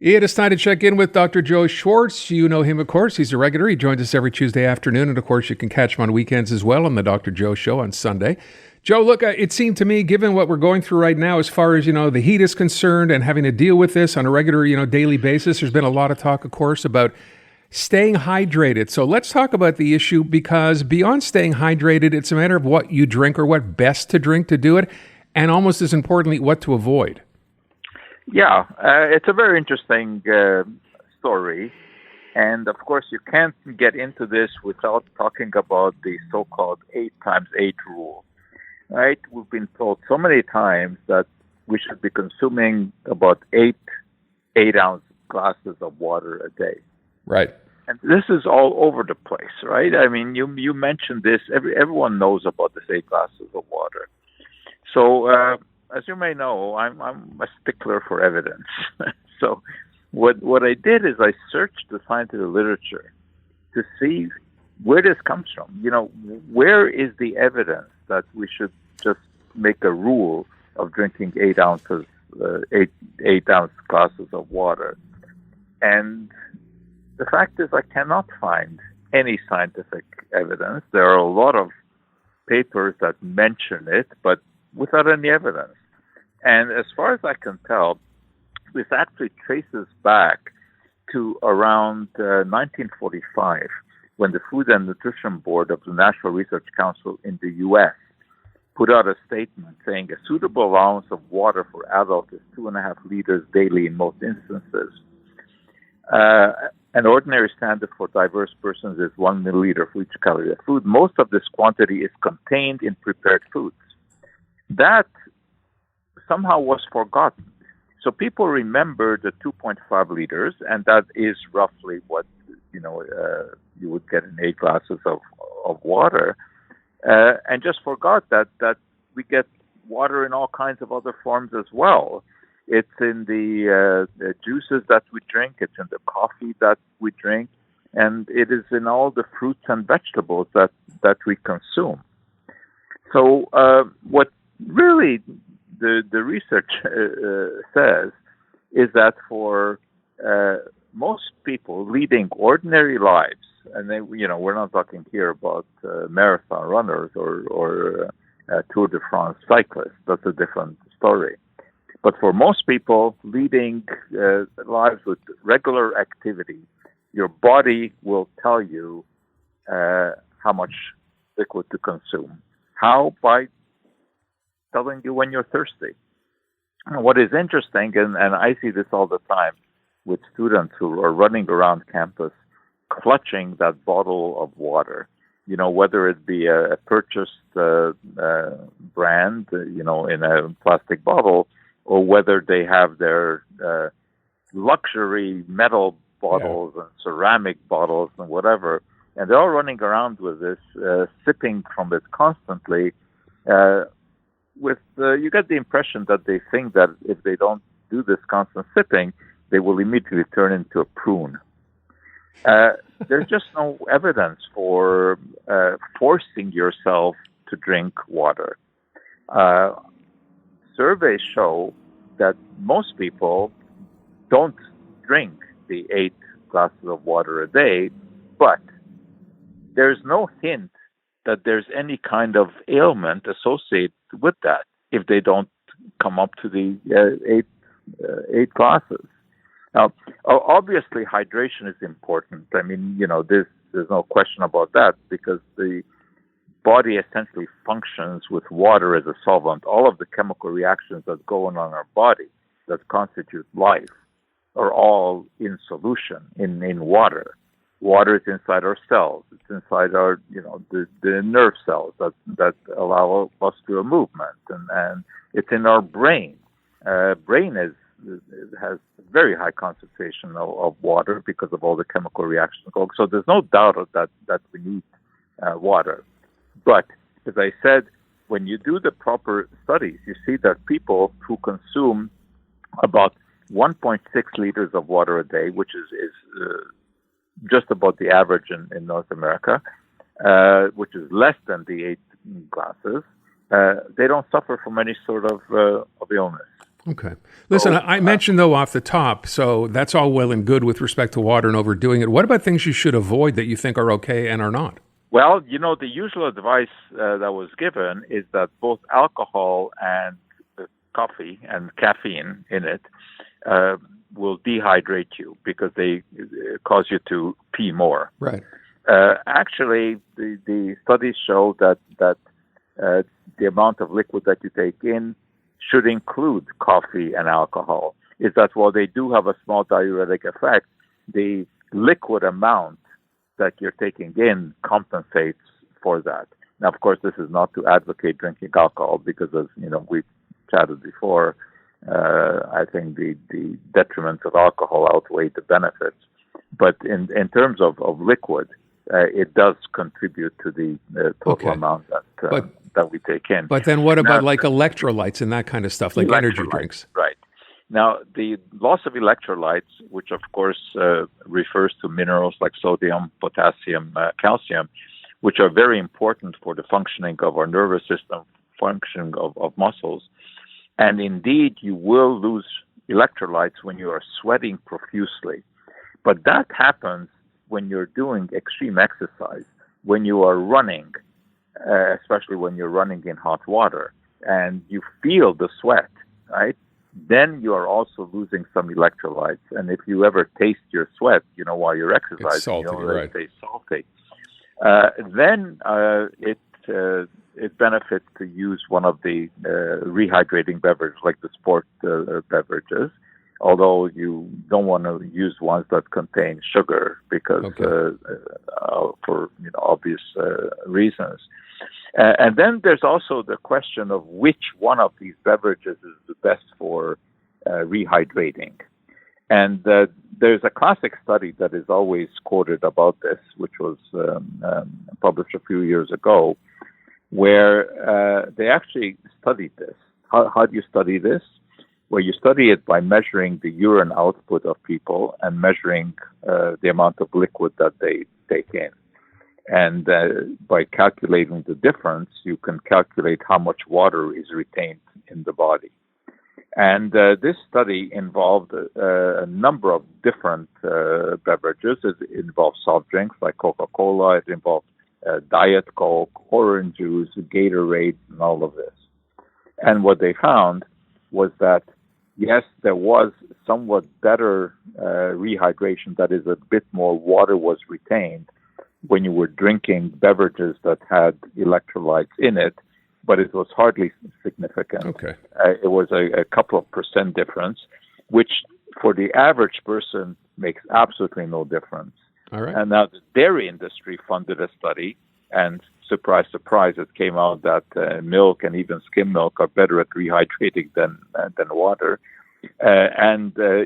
It is time to check in with Dr. Joe Schwarcz. You know him, of course. He's a regular. He joins us every Tuesday afternoon. And, of course, you can catch him on weekends as well on the Dr. Joe Show on Sunday. Joe, look, it seemed to me, given what we're going through right now, as far as, the heat is concerned and having to deal with this on a regular, daily basis, there's been a lot of talk, of course, about staying hydrated. So let's talk about the issue, because beyond staying hydrated, it's a matter of what you drink or what best to drink to do it, and almost as importantly, what to avoid. Yeah, it's a very interesting story. And of course, you can't get into this without talking about the so-called 8x8 rule, right? We've been told so many times that we should be consuming about 8-ounce glasses of water a day. Right. And this is all over the place, right? I mean, you mentioned this. Everyone knows about this 8 glasses of water. So, as you may know, I'm a stickler for evidence. So what I did is I searched the scientific literature to see where this comes from. Where is the evidence that we should just make a rule of drinking 8 ounce glasses of water? And the fact is, I cannot find any scientific evidence. There are a lot of papers that mention it, but without any evidence. And as far as I can tell, this actually traces back to around 1945, when the Food and Nutrition Board of the National Research Council in the U.S. put out a statement saying a suitable allowance of water for adults is 2.5 liters daily in most instances. An ordinary standard for diverse persons is 1 milliliter for each calorie of food. Most of this quantity is contained in prepared foods. That somehow was forgotten. So people remember the 2.5 liters, and that is roughly what you would get in 8 glasses of water, and just forgot that we get water in all kinds of other forms as well. It's in the juices that we drink, it's in the coffee that we drink, and it is in all the fruits and vegetables that we consume. So what really the research says is that for most people leading ordinary lives, and we're not talking here about marathon runners or Tour de France cyclists. That's a different story. But for most people leading lives with regular activity, your body will tell you how much liquid to consume. How? By telling you when you're thirsty. And what is interesting, and I see this all the time with students who are running around campus clutching that bottle of water, whether it be a purchased brand, in a plastic bottle, or whether they have their luxury metal bottles and ceramic bottles and whatever, and they're all running around with this, sipping from it constantly. You get the impression that they think that if they don't do this constant sipping, they will immediately turn into a prune. There's just no evidence for forcing yourself to drink water. Surveys show that most people don't drink the 8 glasses of water a day, but there's no hint that there's any kind of ailment associated with that if they don't come up to the 8 glasses. Now, obviously, hydration is important. I mean, there's no question about that, because the body essentially functions with water as a solvent. All of the chemical reactions that go on our body that constitute life are all in solution in water. Water is inside our cells. It's inside our, the nerve cells that allow muscular movement, and it's in our brain. Brain has very high concentration of water because of all the chemical reactions. So there's no doubt that we need water. But as I said, when you do the proper studies, you see that people who consume about 1.6 liters of water a day, which is just about the average in North America, which is less than the 8 glasses, they don't suffer from any sort of illness. Okay. Listen, I mentioned, though, off the top, so that's all well and good with respect to water and overdoing it. What about things you should avoid that you think are okay and are not? Well, the usual advice that was given is that both alcohol and coffee and caffeine in it will dehydrate you because they cause you to pee more. Right. Actually, the studies show that the amount of liquid that you take in should include coffee and alcohol. Is that while they do have a small diuretic effect, the liquid amount that you're taking in compensates for that. Now, of course, this is not to advocate drinking alcohol because, as we chatted before, I think the detriments of alcohol outweigh the benefits. But in terms of liquid, it does contribute to the total amount that we take in. But then what about like electrolytes and that kind of stuff, like energy drinks? Right. Now, the loss of electrolytes, which of course refers to minerals like sodium, potassium, calcium, which are very important for the functioning of our nervous system, functioning of muscles. And indeed, you will lose electrolytes when you are sweating profusely. But that happens when you're doing extreme exercise, when you are running, especially when you're running in hot water, and you feel the sweat, right? Then you are also losing some electrolytes. And if you ever taste your sweat, while you're exercising, it's salty, right? It tastes salty. Then it benefits to use one of the rehydrating beverages, like the sport beverages, although you don't want to use ones that contain sugar because for obvious reasons. And then there's also the question of which one of these beverages is the best for rehydrating. And there's a classic study that is always quoted about this, which was published a few years ago, where they actually studied this. How do you study this? Well, you study it by measuring the urine output of people and measuring the amount of liquid that they take in. And by calculating the difference, you can calculate how much water is retained in the body. And this study involved a number of different beverages. It involved soft drinks like Coca-Cola. It involved Diet Coke, orange juice, Gatorade, and all of this. And what they found was that, yes, there was somewhat better rehydration, that is, a bit more water was retained when you were drinking beverages that had electrolytes in it, but it was hardly significant. Okay. It was a couple of percent difference, which for the average person makes absolutely no difference. All right. And now the dairy industry funded a study, and surprise, surprise, it came out that milk and even skim milk are better at rehydrating than water.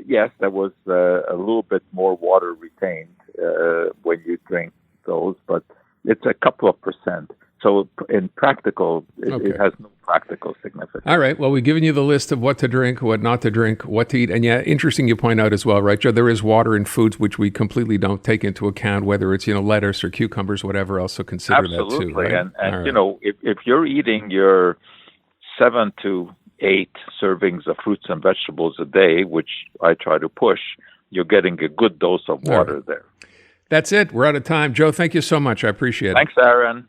Yes, there was a little bit more water retained when you drink those, but it's a couple of percent. So in practical, it has no practical significance. All right. Well, we've given you the list of what to drink, what not to drink, what to eat. And yeah, interesting you point out as well, right, Joe? There is water in foods which we completely don't take into account, whether it's, lettuce or cucumbers, whatever else. So consider Absolutely. that too. Right? And right. if you're eating your 7 to 8 servings of fruits and vegetables a day, which I try to push, you're getting a good dose of water there. That's it. We're out of time. Joe, thank you so much. I appreciate it. Thanks, Aaron.